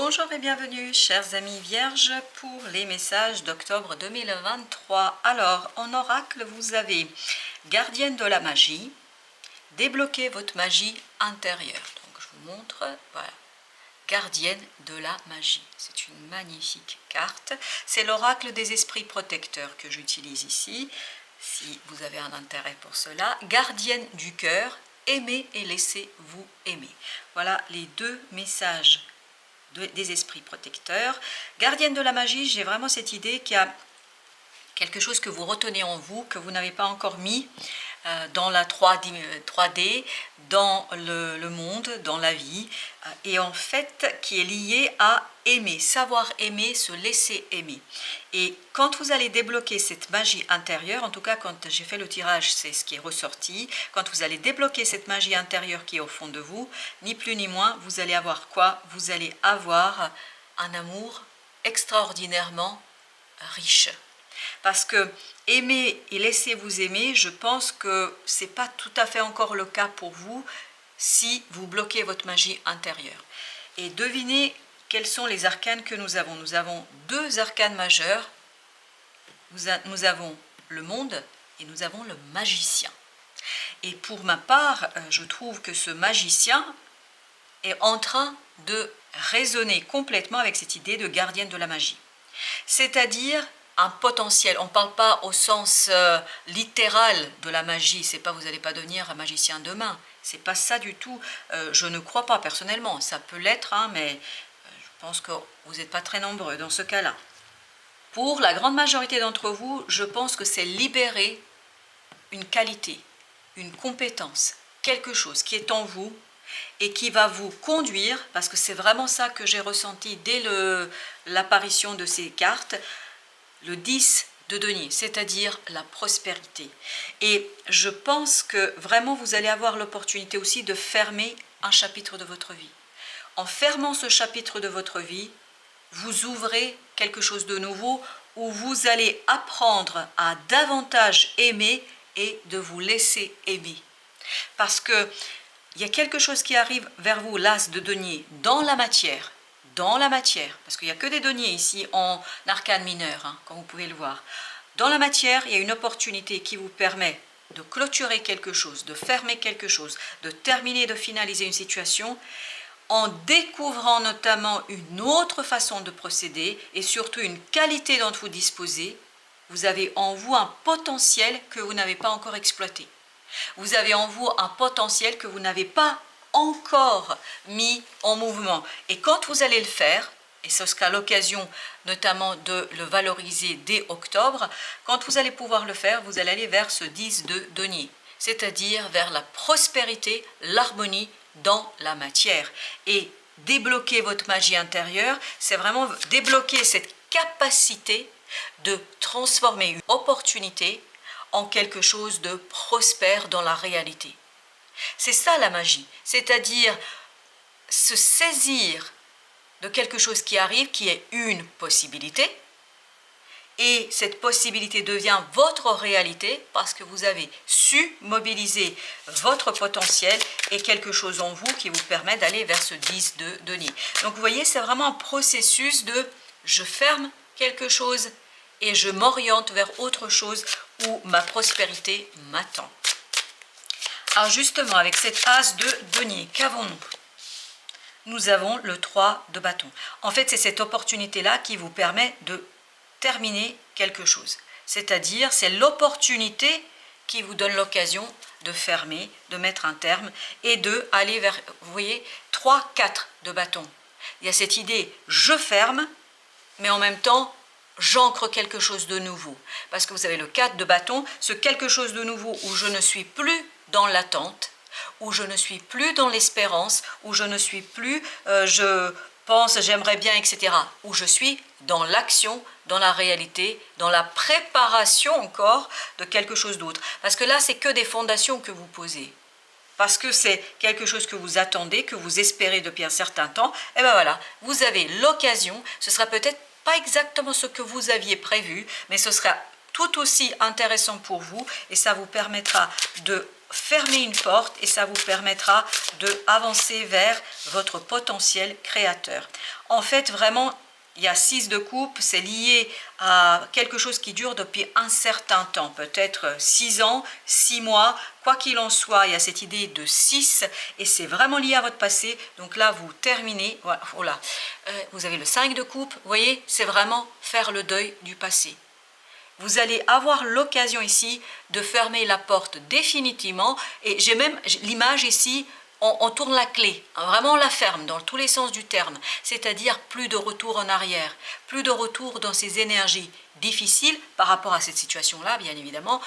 Bonjour et bienvenue, chers amis vierges, pour les messages d'octobre 2023. Alors, en oracle, vous avez gardienne de la magie, débloquez votre magie intérieure. Donc, je vous montre, voilà, gardienne de la magie. C'est une magnifique carte. C'est l'oracle des esprits protecteurs que j'utilise ici, si vous avez un intérêt pour cela. Gardienne du cœur, aimez et laissez-vous aimer. Voilà les deux messages des esprits protecteurs. Gardienne de la magie, j'ai vraiment cette idée qu'il y a quelque chose que vous retenez en vous, que vous n'avez pas encore mis dans la 3D, dans le monde, dans la vie, et en fait qui est lié à aimer, savoir aimer, se laisser aimer. Et quand vous allez débloquer cette magie intérieure, en tout cas quand j'ai fait le tirage, c'est ce qui est ressorti, quand vous allez débloquer cette magie intérieure qui est au fond de vous, ni plus ni moins, vous allez avoir quoi? Vous allez avoir un amour extraordinairement riche. Parce que aimer et laissez-vous aimer, je pense que ce n'est pas tout à fait encore le cas pour vous si vous bloquez votre magie intérieure. Et devinez quels sont les arcanes que nous avons. Nous avons deux arcanes majeurs. Nous avons le monde et nous avons le magicien. Et pour ma part, je trouve que ce magicien est en train de résonner complètement avec cette idée de gardienne de la magie. C'est-à-dire un potentiel, on ne parle pas au sens littéral de la magie, c'est pas vous n'allez pas devenir un magicien demain, c'est pas ça du tout, je ne crois pas personnellement, ça peut l'être, hein, mais je pense que vous n'êtes pas très nombreux dans ce cas-là. Pour la grande majorité d'entre vous, je pense que c'est libérer une qualité, une compétence, quelque chose qui est en vous et qui va vous conduire, parce que c'est vraiment ça que j'ai ressenti dès l'apparition de ces cartes, le 10 de denier, c'est-à-dire la prospérité. Et je pense que vraiment vous allez avoir l'opportunité aussi de fermer un chapitre de votre vie. En fermant ce chapitre de votre vie, vous ouvrez quelque chose de nouveau où vous allez apprendre à davantage aimer et de vous laisser aimer. Parce que il y a quelque chose qui arrive vers vous, l'as de denier, dans la matière, parce qu'il n'y a que des deniers ici en arcane mineur, hein, comme vous pouvez le voir. Dans la matière, il y a une opportunité qui vous permet de clôturer quelque chose, de fermer quelque chose, de terminer, de finaliser une situation, en découvrant notamment une autre façon de procéder et surtout une qualité dont vous disposez. Vous avez en vous un potentiel que vous n'avez pas encore exploité. Vous avez en vous un potentiel que vous n'avez pas encore mis en mouvement. Et quand vous allez le faire, et ce sera l'occasion notamment de le valoriser dès octobre, quand vous allez pouvoir le faire, vous allez aller vers ce 10 de denier, c'est-à-dire vers la prospérité, l'harmonie dans la matière. Et débloquer votre magie intérieure, c'est vraiment débloquer cette capacité de transformer une opportunité en quelque chose de prospère dans la réalité. C'est ça la magie, c'est-à-dire se saisir de quelque chose qui arrive, qui est une possibilité, et cette possibilité devient votre réalité parce que vous avez su mobiliser votre potentiel et quelque chose en vous qui vous permet d'aller vers ce 10 de denier. Donc vous voyez, c'est vraiment un processus de je ferme quelque chose et je m'oriente vers autre chose où ma prospérité m'attend. Alors justement, avec cet as de denier, qu'avons-nous? Nous avons le 3 de bâton. En fait, c'est cette opportunité-là qui vous permet de terminer quelque chose. C'est-à-dire, c'est l'opportunité qui vous donne l'occasion de fermer, de mettre un terme et de aller vers, vous voyez, 3, 4 de bâton. Il y a cette idée, je ferme, mais en même temps, j'ancre quelque chose de nouveau. Parce que vous avez le 4 de bâton, ce quelque chose de nouveau où je ne suis plus dans l'attente, où je ne suis plus dans l'espérance, où je ne suis plus, je pense, j'aimerais bien, etc. Où je suis dans l'action, dans la réalité, dans la préparation encore de quelque chose d'autre. Parce que là, c'est que des fondations que vous posez. Parce que c'est quelque chose que vous attendez, que vous espérez depuis un certain temps. Et bien voilà, vous avez l'occasion, ce sera peut-être pas exactement ce que vous aviez prévu, mais ce sera tout aussi intéressant pour vous et ça vous permettra de fermer une porte et ça vous permettra d'avancer vers votre potentiel créateur. En fait, vraiment, il y a 6 de coupe, c'est lié à quelque chose qui dure depuis un certain temps, peut-être 6 ans, 6 mois, quoi qu'il en soit, il y a cette idée de 6 et c'est vraiment lié à votre passé. Donc là, vous terminez, voilà, vous avez le 5 de coupe, vous voyez, c'est vraiment faire le deuil du passé. Vous allez avoir l'occasion ici de fermer la porte définitivement et j'ai même l'image ici. On tourne la clé, vraiment on la ferme dans tous les sens du terme, c'est-à-dire plus de retour en arrière, plus de retour dans ces énergies difficiles par rapport à cette situation-là, bien évidemment,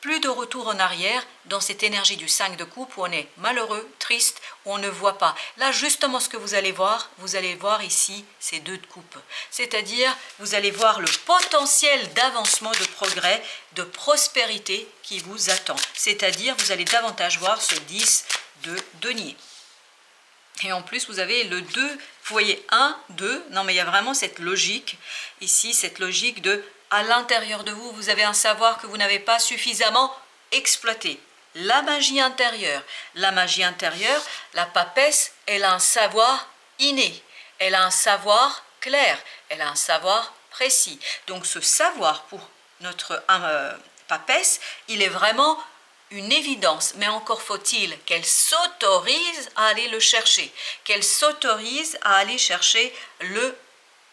plus de retour en arrière dans cette énergie du 5 de coupe où on est malheureux, triste, où on ne voit pas. Là, justement, ce que vous allez voir ici, ces 2 de coupe. C'est-à-dire, vous allez voir le potentiel d'avancement, de progrès, de prospérité qui vous attend. C'est-à-dire, vous allez davantage voir ce 10 de denier. Et en plus, vous avez le 2, vous voyez 1, 2, non mais il y a vraiment cette logique, ici, cette logique de, à l'intérieur de vous, vous avez un savoir que vous n'avez pas suffisamment exploité. La magie intérieure, la papesse, elle a un savoir inné, elle a un savoir clair, elle a un savoir précis. Donc ce savoir pour notre papesse, il est vraiment une évidence, mais encore faut-il qu'elle s'autorise à aller le chercher, qu'elle s'autorise à aller chercher le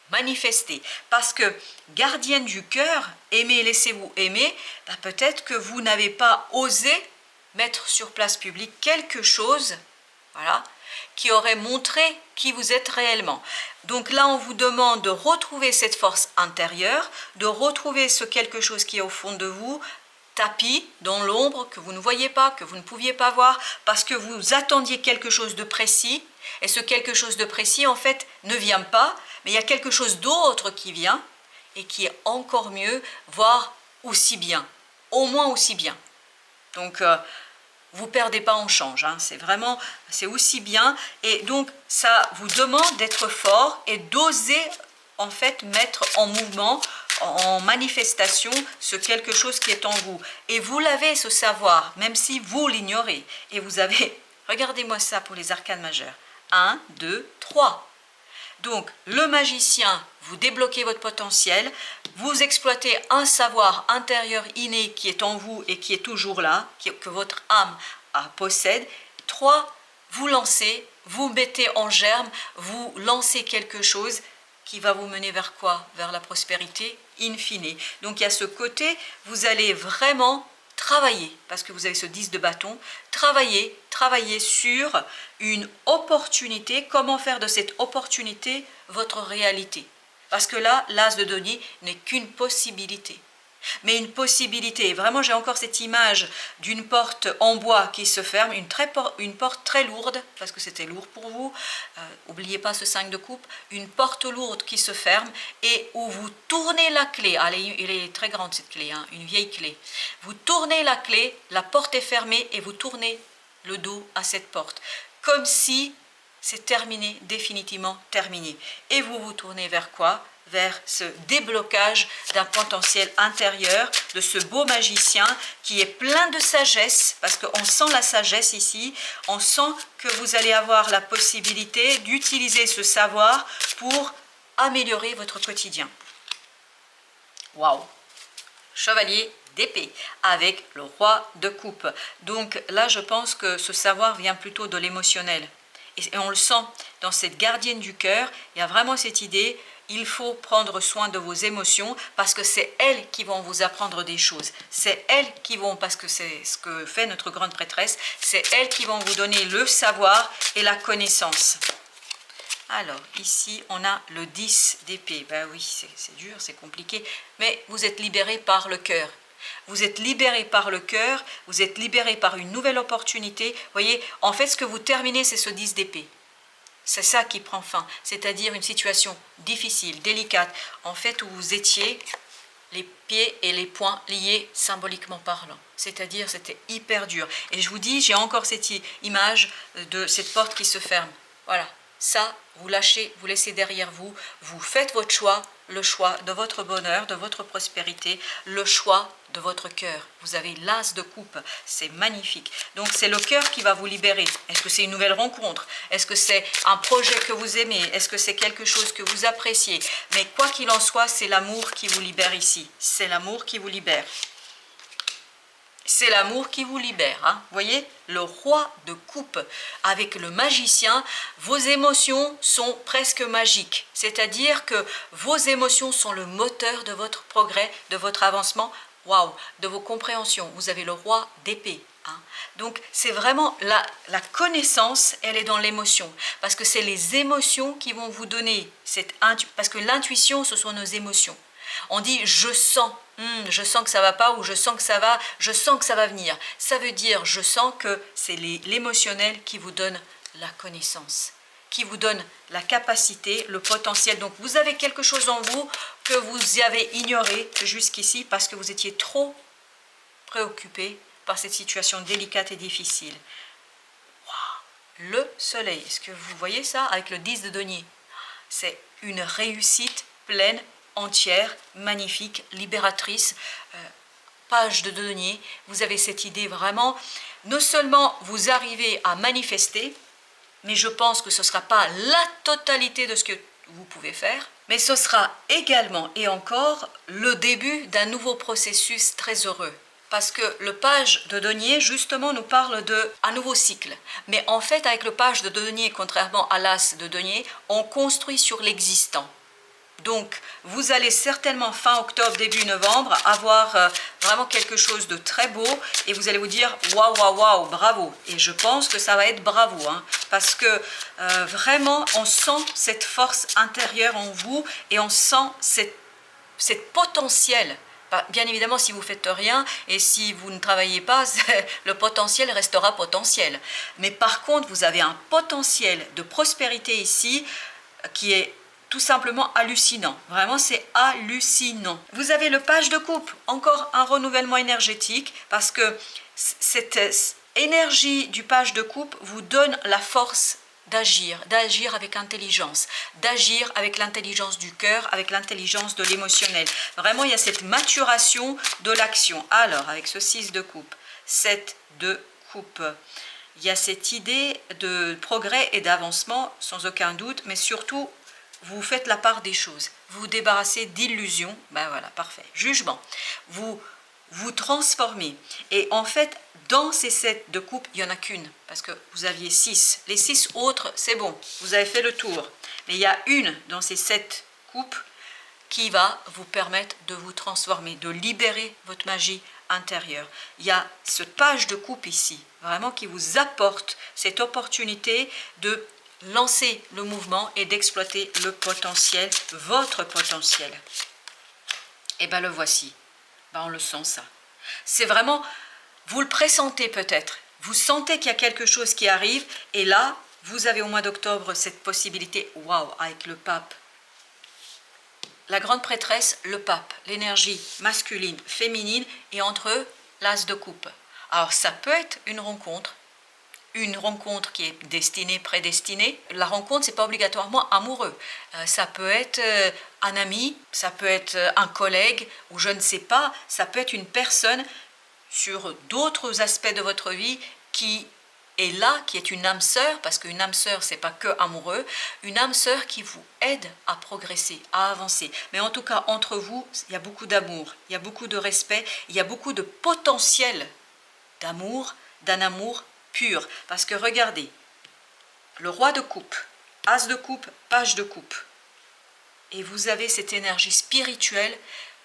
manifester. Parce que gardienne du cœur, aimez, laissez-vous aimer, peut-être que vous n'avez pas osé mettre sur place publique quelque chose, voilà, qui aurait montré qui vous êtes réellement. Donc là, on vous demande de retrouver cette force intérieure, de retrouver ce quelque chose qui est au fond de vous, tapis dans l'ombre que vous ne voyez pas, que vous ne pouviez pas voir, parce que vous attendiez quelque chose de précis, et ce quelque chose de précis, en fait, ne vient pas, mais il y a quelque chose d'autre qui vient, et qui est encore mieux, voire aussi bien, au moins aussi bien. Donc, vous ne perdez pas en change, hein. C'est aussi bien, et donc, ça vous demande d'être fort et d'oser, en fait, mettre en mouvement, en manifestation, ce quelque chose qui est en vous. Et vous l'avez, ce savoir, même si vous l'ignorez. Et vous avez, regardez-moi ça pour les arcanes majeures. 1, 2, 3. Donc, le magicien, vous débloquez votre potentiel, vous exploitez un savoir intérieur inné qui est en vous et qui est toujours là, que votre âme possède. 3, vous lancez, vous mettez en germe, vous lancez quelque chose qui va vous mener vers quoi? Vers la prospérité in fine. Donc il y a ce côté, vous allez vraiment travailler, parce que vous avez ce 10 de bâton, travailler sur une opportunité, comment faire de cette opportunité votre réalité. Parce que là, l'as de denier n'est qu'une possibilité. Mais une possibilité, vraiment j'ai encore cette image d'une porte en bois qui se ferme, une porte très lourde, parce que c'était lourd pour vous, n'oubliez pas ce 5 de coupe, une porte lourde qui se ferme et où vous tournez la clé, elle est très grande cette clé, hein, une vieille clé, vous tournez la clé, la porte est fermée et vous tournez le dos à cette porte, comme si c'est terminé, définitivement terminé. Et vous vous tournez vers quoi? Vers ce déblocage d'un potentiel intérieur, de ce beau magicien qui est plein de sagesse, parce qu'on sent la sagesse ici, on sent que vous allez avoir la possibilité d'utiliser ce savoir pour améliorer votre quotidien. Waouh! Chevalier d'épée avec le roi de coupe. Donc là, je pense que ce savoir vient plutôt de l'émotionnel. Et on le sent dans cette gardienne du cœur, il y a vraiment cette idée, il faut prendre soin de vos émotions parce que c'est elles qui vont vous apprendre des choses. C'est elles qui vont, parce que c'est ce que fait notre grande prêtresse, c'est elles qui vont vous donner le savoir et la connaissance. Alors, ici, on a le 10 d'épée. Ben oui, c'est dur, c'est compliqué, mais vous êtes libéré par le cœur. Vous êtes libéré par le cœur, vous êtes libéré par une nouvelle opportunité. Vous voyez, en fait, ce que vous terminez, c'est ce 10 d'épée. C'est ça qui prend fin, c'est-à-dire une situation difficile, délicate, en fait, où vous étiez les pieds et les poings liés symboliquement parlant. C'est-à-dire, c'était hyper dur. Et je vous dis, j'ai encore cette image de cette porte qui se ferme. Voilà, ça, vous lâchez, vous laissez derrière vous, vous faites votre choix, le choix de votre bonheur, de votre prospérité, le choix de votre cœur. Vous avez l'as de coupe, c'est magnifique. Donc c'est le cœur qui va vous libérer. Est-ce que c'est une nouvelle rencontre? Est-ce que c'est un projet que vous aimez? Est-ce que c'est quelque chose que vous appréciez? Mais quoi qu'il en soit, c'est l'amour qui vous libère ici. C'est l'amour qui vous libère. C'est l'amour qui vous libère. Hein. Vous voyez, le roi de coupe avec le magicien, vos émotions sont presque magiques. C'est-à-dire que vos émotions sont le moteur de votre progrès, de votre avancement, waouh, de vos compréhensions. Vous avez le roi d'épée. Hein. Donc, c'est vraiment la connaissance, elle est dans l'émotion. Parce que c'est les émotions qui vont vous donner cette intuition. Parce que l'intuition, ce sont nos émotions. On dit je sens que ça va pas ou je sens que ça va venir. Ça veut dire je sens que c'est l'émotionnel qui vous donne la connaissance, qui vous donne la capacité, le potentiel. Donc vous avez quelque chose en vous que vous avez ignoré jusqu'ici parce que vous étiez trop préoccupé par cette situation délicate et difficile. Wow. Le soleil, est-ce que vous voyez ça avec le 10 de denier? C'est une réussite pleine, entière, magnifique, libératrice, page de denier. Vous avez cette idée vraiment, non seulement vous arrivez à manifester, mais je pense que ce ne sera pas la totalité de ce que vous pouvez faire, mais ce sera également et encore le début d'un nouveau processus très heureux. Parce que le page de denier, justement, nous parle d'un nouveau cycle. Mais en fait, avec le page de denier, contrairement à l'as de denier, on construit sur l'existant. Donc, vous allez certainement fin octobre, début novembre, avoir vraiment quelque chose de très beau et vous allez vous dire waouh, waouh, waouh, bravo. Et je pense que ça va être bravo, hein, parce que vraiment, on sent cette force intérieure en vous et on sent cette potentiel. Bien évidemment, si vous ne faites rien et si vous ne travaillez pas, le potentiel restera potentiel. Mais par contre, vous avez un potentiel de prospérité ici qui est tout simplement hallucinant. Vraiment, c'est hallucinant. Vous avez le page de coupe, encore un renouvellement énergétique, parce que cette énergie du page de coupe vous donne la force d'agir avec intelligence, d'agir avec l'intelligence du cœur, avec l'intelligence de l'émotionnel. Vraiment, il y a cette maturation de l'action. Alors, avec ce 6 de coupe, 7 de coupe, il y a cette idée de progrès et d'avancement, sans aucun doute, mais surtout, vous faites la part des choses, vous vous débarrassez d'illusions, ben voilà, parfait. Jugement, vous vous transformez. Et en fait, dans ces 7 de coupe, il n'y en a qu'une, parce que vous aviez 6. Les 6 autres, c'est bon, vous avez fait le tour. Mais il y a une dans ces 7 coupes qui va vous permettre de vous transformer, de libérer votre magie intérieure. Il y a ce page de coupe ici, vraiment qui vous apporte cette opportunité de lancer le mouvement et d'exploiter le potentiel, votre potentiel. Et bien le voici, ben on le sent ça. C'est vraiment, vous le pressentez peut-être, vous sentez qu'il y a quelque chose qui arrive et là, vous avez au mois d'octobre cette possibilité, waouh, avec le pape. La grande prêtresse, le pape, l'énergie masculine, féminine et entre eux, l'as de coupe. Alors ça peut être une rencontre qui est destinée, prédestinée. La rencontre, c'est pas obligatoirement amoureux. Ça peut être un ami, ça peut être un collègue, ou je ne sais pas, ça peut être une personne sur d'autres aspects de votre vie qui est là, qui est une âme sœur, parce qu'une âme sœur, c'est pas que amoureux, une âme sœur qui vous aide à progresser, à avancer. Mais en tout cas, entre vous, il y a beaucoup d'amour, il y a beaucoup de respect, il y a beaucoup de potentiel d'amour, d'un amour pur. Parce que regardez, le roi de coupe, as de coupe, page de coupe. Et vous avez cette énergie spirituelle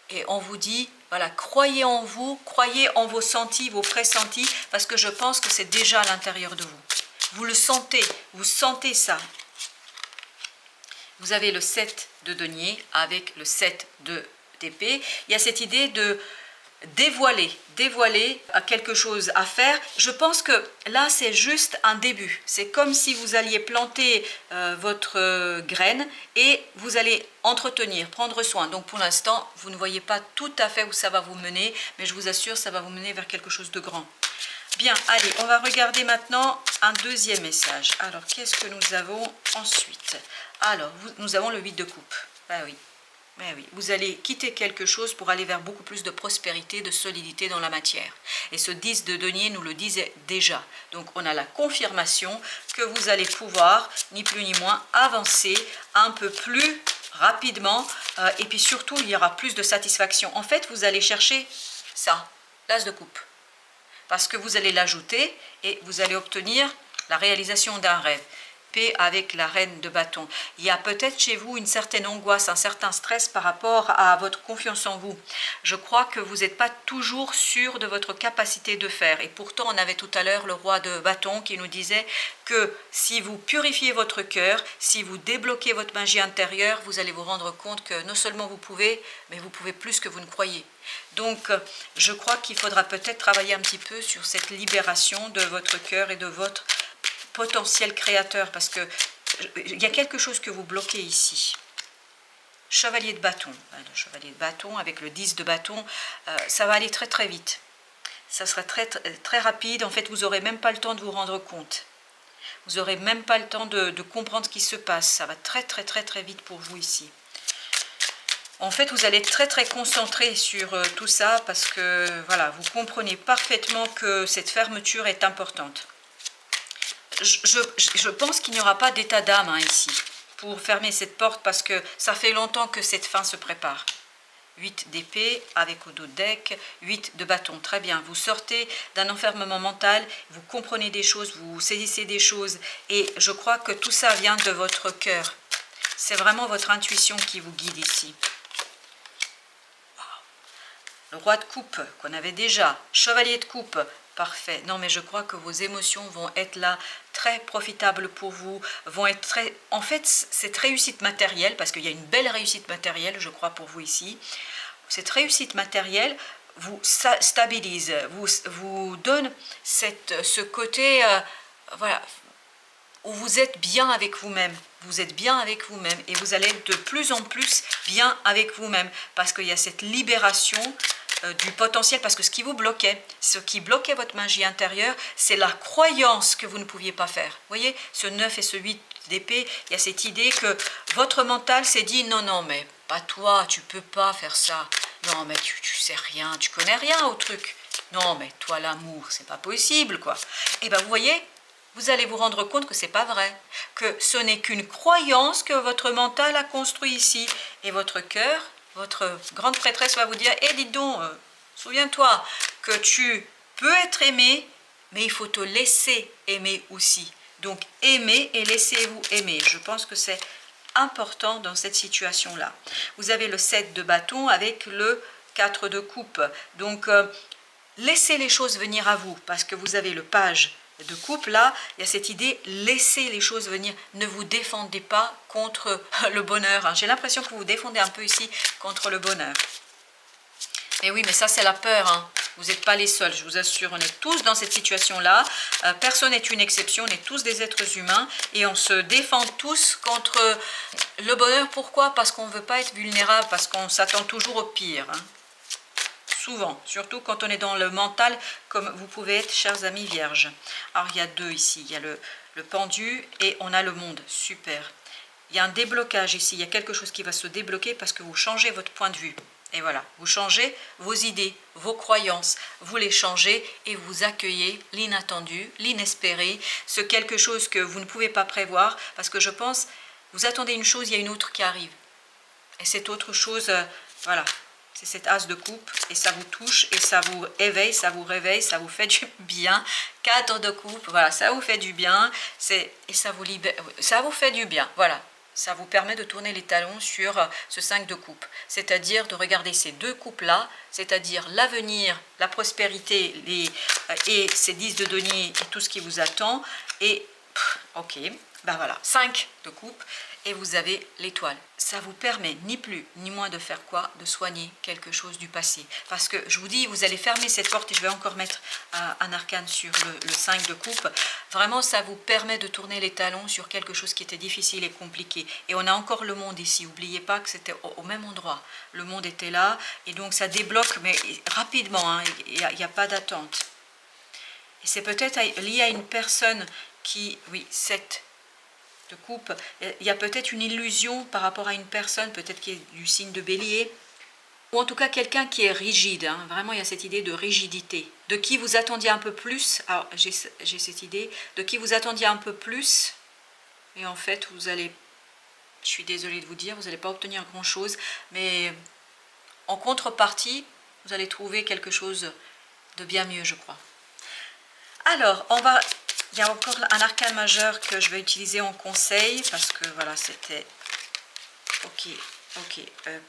et on vous dit, voilà, croyez en vous, croyez en vos sentis, vos pressentis, parce que je pense que c'est déjà à l'intérieur de vous. Vous le sentez, vous sentez ça. Vous avez le 7 de denier avec le 7 d'épée. Il y a cette idée de dévoiler à quelque chose à faire. Je pense que là, c'est juste un début. C'est comme si vous alliez planter votre graine et vous allez entretenir, prendre soin. Donc pour l'instant, vous ne voyez pas tout à fait où ça va vous mener, mais je vous assure, ça va vous mener vers quelque chose de grand. Bien, allez, on va regarder maintenant un deuxième message. Alors, qu'est-ce que nous avons ensuite? Alors, nous avons le 8 de coupe. Ben oui. Mais oui, vous allez quitter quelque chose pour aller vers beaucoup plus de prospérité, de solidité dans la matière. Et ce 10 de denier nous le disait déjà. Donc on a la confirmation que vous allez pouvoir, ni plus ni moins, avancer un peu plus rapidement. Et puis surtout, il y aura plus de satisfaction. En fait, vous allez chercher ça, l'as de coupe. Parce que vous allez l'ajouter et vous allez obtenir la réalisation d'un rêve. Avec la reine de bâton. Il y a peut-être chez vous une certaine angoisse, un certain stress par rapport à votre confiance en vous. Je crois que vous n'êtes pas toujours sûr de votre capacité de faire. Et pourtant, on avait tout à l'heure le roi de bâton qui nous disait que si vous purifiez votre cœur, si vous débloquez votre magie intérieure, vous allez vous rendre compte que non seulement vous pouvez, mais vous pouvez plus que vous ne croyez. Donc, je crois qu'il faudra peut-être travailler un petit peu sur cette libération de votre cœur et de votre potentiel créateur, parce que il y a quelque chose que vous bloquez ici. Chevalier de bâton, le chevalier de bâton avec le 10 de bâton, ça va aller très très vite. Ça sera très, très rapide. En fait, vous n'aurez même pas le temps de vous rendre compte. Vous n'aurez même pas le temps de comprendre ce qui se passe. Ça va très très très très vite pour vous ici. En fait, vous allez être très très concentré sur tout ça parce que voilà, vous comprenez parfaitement que cette fermeture est importante. Je pense qu'il n'y aura pas d'état d'âme ici pour fermer cette porte parce que ça fait longtemps que cette fin se prépare. 8 d'épée avec au dos de deck, 8 de bâton, très bien. Vous sortez d'un enfermement mental, vous comprenez des choses, vous saisissez des choses et je crois que tout ça vient de votre cœur. C'est vraiment votre intuition qui vous guide ici. Le roi de coupe qu'on avait déjà, chevalier de coupe, parfait. Non, mais je crois que vos émotions vont être là, très profitables pour vous, vont être très... En fait, cette réussite matérielle, parce qu'il y a une belle réussite matérielle, je crois, pour vous ici, cette réussite matérielle vous stabilise, vous donne ce côté, voilà, où vous êtes bien avec vous-même. Vous êtes bien avec vous-même et vous allez être de plus en plus bien avec vous-même parce qu'il y a cette libération du potentiel, parce que ce qui vous bloquait, ce qui bloquait votre magie intérieure, c'est la croyance que vous ne pouviez pas faire. Vous voyez, ce 9 et ce 8 d'épée, il y a cette idée que votre mental s'est dit non, non, mais pas toi, tu peux pas faire ça. Non, mais tu sais rien, tu connais rien au truc. Non, mais toi, l'amour, c'est pas possible, quoi. Et bien, vous voyez, vous allez vous rendre compte que c'est pas vrai, que ce n'est qu'une croyance que votre mental a construit ici. Et votre cœur, votre grande prêtresse va vous dire, eh, dis donc, souviens-toi que tu peux être aimé, mais il faut te laisser aimer aussi. Donc, aimez et laissez-vous aimer. Je pense que c'est important dans cette situation-là. Vous avez le 7 de bâton avec le 4 de coupe. Donc, laissez les choses venir à vous, parce que vous avez le page de coupe, là, il y a cette idée, laissez les choses venir, ne vous défendez pas contre le bonheur. J'ai l'impression que vous vous défendez un peu ici contre le bonheur. Mais oui, mais ça c'est la peur, hein. Vous n'êtes pas les seuls, je vous assure, on est tous dans cette situation-là, personne n'est une exception, on est tous des êtres humains et on se défend tous contre le bonheur. Pourquoi? Parce qu'on ne veut pas être vulnérable, parce qu'on s'attend toujours au pire, hein. Souvent, surtout quand on est dans le mental, comme vous pouvez être, chers amis vierges. Alors, il y a deux ici. Il y a le pendu et on a le monde. Super. Il y a un déblocage ici. Il y a quelque chose qui va se débloquer parce que vous changez votre point de vue. Et voilà, vous changez vos idées, vos croyances. Vous les changez et vous accueillez l'inattendu, l'inespéré, ce quelque chose que vous ne pouvez pas prévoir. Parce que je pense, vous attendez une chose, il y a une autre qui arrive. Et cette autre chose, voilà. C'est cet as de coupe et ça vous touche et ça vous éveille, ça vous réveille, ça vous fait du bien. 4 de coupe, voilà, ça vous fait du bien et ça vous libère, ça vous fait du bien, voilà. Ça vous permet de tourner les talons sur ce 5 de coupe, c'est-à-dire de regarder ces deux coupes-là, c'est-à-dire l'avenir, la prospérité et ces 10 de denier et tout ce qui vous attend. Et, ok, ben voilà, 5 de coupe. Et vous avez l'étoile. Ça vous permet ni plus ni moins de faire quoi? De soigner quelque chose du passé. Parce que je vous dis, vous allez fermer cette porte et je vais encore mettre un arcane sur le 5 de coupe. Vraiment, ça vous permet de tourner les talons sur quelque chose qui était difficile et compliqué. Et on a encore le monde ici. N'oubliez pas que c'était au même endroit. Le monde était là et donc ça débloque, mais rapidement, hein, il n'y a pas d'attente. Et c'est peut-être lié à une personne qui, oui, 7 de coupe. Il y a peut-être une illusion par rapport à une personne, peut-être qui est du signe de Bélier, ou en tout cas quelqu'un qui est rigide, hein. Vraiment il y a cette idée de rigidité, de qui vous attendiez un peu plus, alors j'ai cette idée, de qui vous attendiez un peu plus, et en fait vous allez, je suis désolée de vous dire, vous n'allez pas obtenir grand chose, mais en contrepartie, vous allez trouver quelque chose de bien mieux, je crois. Alors, il y a encore un arcane majeur que je vais utiliser en conseil, parce que voilà, c'était... Ok,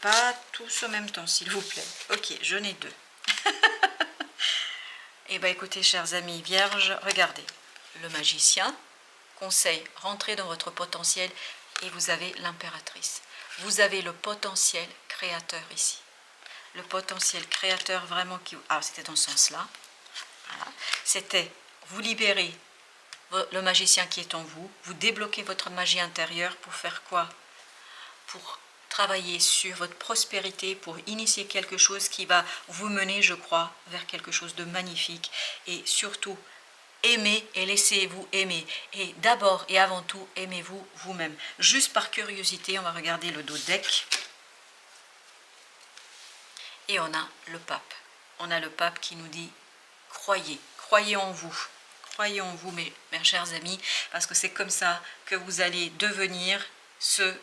pas tous en même temps, s'il vous plaît. Ok, je n'ai deux. Eh bien, écoutez, chers amis vierges, regardez. Le magicien, conseil, rentrez dans votre potentiel et vous avez l'impératrice. Vous avez le potentiel créateur ici. Le potentiel créateur vraiment qui... Ah, c'était dans ce sens-là. Voilà. C'était vous libérer le magicien qui est en vous, vous débloquez votre magie intérieure pour faire quoi? Pour travailler sur votre prospérité, pour initier quelque chose qui va vous mener, je crois, vers quelque chose de magnifique. Et surtout, aimez et laissez-vous aimer. Et d'abord et avant tout, aimez-vous vous-même. Juste par curiosité, on va regarder le dos deck. Et on a le pape. On a le pape qui nous dit, croyez, croyez en vous. Croyez en vous, mes chers amis, parce que c'est comme ça que vous allez devenir ce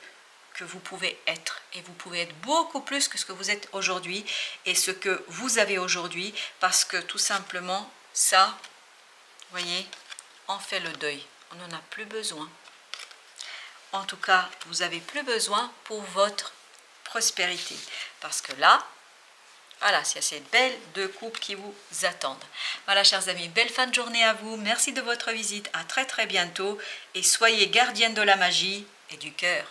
que vous pouvez être. Et vous pouvez être beaucoup plus que ce que vous êtes aujourd'hui et ce que vous avez aujourd'hui, parce que tout simplement, ça, vous voyez, on fait le deuil. On n'en a plus besoin. En tout cas, vous n'avez plus besoin pour votre prospérité. Parce que là, voilà, c'est ces belles deux coupes qui vous attendent. Voilà, chers amis, belle fin de journée à vous. Merci de votre visite. À très très bientôt. Et soyez gardiennes de la magie et du cœur.